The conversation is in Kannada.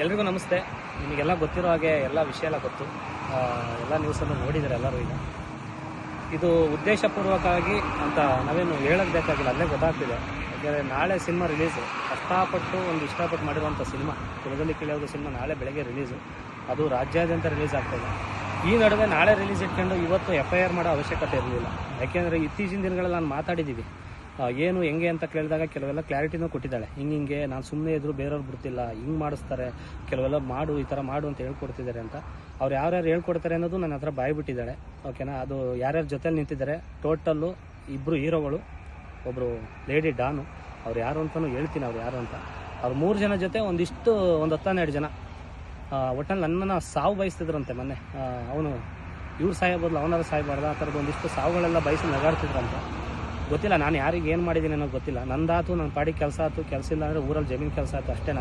ಎಲ್ರಿಗೂ ನಮಸ್ತೆ. ನಿಮಗೆಲ್ಲ ಗೊತ್ತಿರೋ ಹಾಗೆ ಎಲ್ಲ ವಿಷಯ ಎಲ್ಲ ಗೊತ್ತು, ಎಲ್ಲ ನ್ಯೂಸನ್ನು ನೋಡಿದರೆ ಎಲ್ಲರೂ. ಈಗ ಇದು ಉದ್ದೇಶಪೂರ್ವಕವಾಗಿ ಅಂತ ನಾವೇನು ಹೇಳೋದು ಬೇಕಾಗಿಲ್ಲ, ಅಲ್ಲೇ ಗೊತ್ತಾಗ್ತಿದೆ. ಯಾಕೆಂದರೆ ನಾಳೆ ಸಿನಿಮಾ ರಿಲೀಸು, ಇಷ್ಟಪಟ್ಟು ಮಾಡಿರುವಂಥ ಸಿನಿಮಾ ಕುಲದಲ್ಲಿ ಕೀಳೋದು ಸಿನಿಮಾ ನಾಳೆ ಬೆಳಗ್ಗೆ ರಿಲೀಸು. ಅದು ರಾಜ್ಯಾದ್ಯಂತ ರಿಲೀಸ್ ಆಗ್ತಾಯಿದೆ. ಈ ನಡುವೆ ನಾಳೆ ರಿಲೀಸ್ ಇಟ್ಕೊಂಡು ಇವತ್ತು FIR ಮಾಡೋ ಅವಶ್ಯಕತೆ ಇರಲಿಲ್ಲ. ಯಾಕೆಂದರೆ ಇತ್ತೀಚಿನ ದಿನಗಳಲ್ಲಿ ನಾನು ಮಾತಾಡಿದ್ದೀವಿ, ಏನು ಹೆಂಗೆ ಅಂತ ಕೇಳಿದಾಗ ಕೆಲವೆಲ್ಲ ಕ್ಲಾರಿಟಿನೂ ಕೊಟ್ಟಿದ್ದಾಳೆ. ಹಿಂಗೆ ನಾನು ಸುಮ್ಮನೆ ಇದ್ದರೂ ಬೇರೆಯವ್ರು ಬಿಡ್ತಿಲ್ಲ, ಹಿಂಗೆ ಮಾಡಿಸ್ತಾರೆ, ಕೆಲವೆಲ್ಲ ಮಾಡು, ಈ ಥರ ಮಾಡು ಅಂತ ಹೇಳ್ಕೊಡ್ತಿದ್ದಾರೆ ಅಂತ. ಅವ್ರು ಯಾರ್ಯಾರು ಹೇಳ್ಕೊಡ್ತಾರೆ ಅನ್ನೋದು ನನ್ನ ಹತ್ರ ಬಾಯ್ಬಿಟ್ಟಿದ್ದಾಳೆ. ಓಕೆನಾ? ಅದು ಯಾರ್ಯಾರ ಜೊತೆಲಿ ನಿಂತಿದ್ದಾರೆ, ಟೋಟಲ್ಲು 2 ಹೀರೋಗಳು, ಒಬ್ಬರು ಲೇಡಿ ಡಾನು, ಅವ್ರು ಯಾರು ಅಂತಲೂ ಹೇಳ್ತೀನಿ, ಅವ್ರು ಯಾರು ಅಂತ. ಅವ್ರು 3 ಜನ ಜೊತೆ ಒಂದು 10-12 ಜನ ಒಟ್ಟಲ್ಲಿ ನನ್ನನ್ನು ಸಾವು ಬಯಸ್ತಿದ್ರಂತೆ. ಮೊನ್ನೆ ಅವನು ಇವ್ರು ಸಾಯಬೋದು, ಅವನಾರು ಸಾಯಬಾರ್ದು, ಆ ಥರದ್ದು ಒಂದಿಷ್ಟು ಸಾವುಗಳೆಲ್ಲ ಬಯಸಿ ನಗಾಡ್ತಿದ್ರಂತೆ. ಗೊತ್ತಿಲ್ಲ ನಾನು ಯಾರಿಗೆ ಏನು ಮಾಡಿದ್ದೀನಿ ಅನ್ನೋದು ಗೊತ್ತಿಲ್ಲ. ನಂದಾತು ನನ್ನ ಪಾಡಿಗೆ ಕೆಲಸ ಆಯ್ತು, ಕೆಲಸ ಇಲ್ಲ ಅಂದರೆ ಊರಲ್ಲಿ ಜಮೀನು ಕೆಲಸ ಆಯ್ತು ಅಷ್ಟೇ.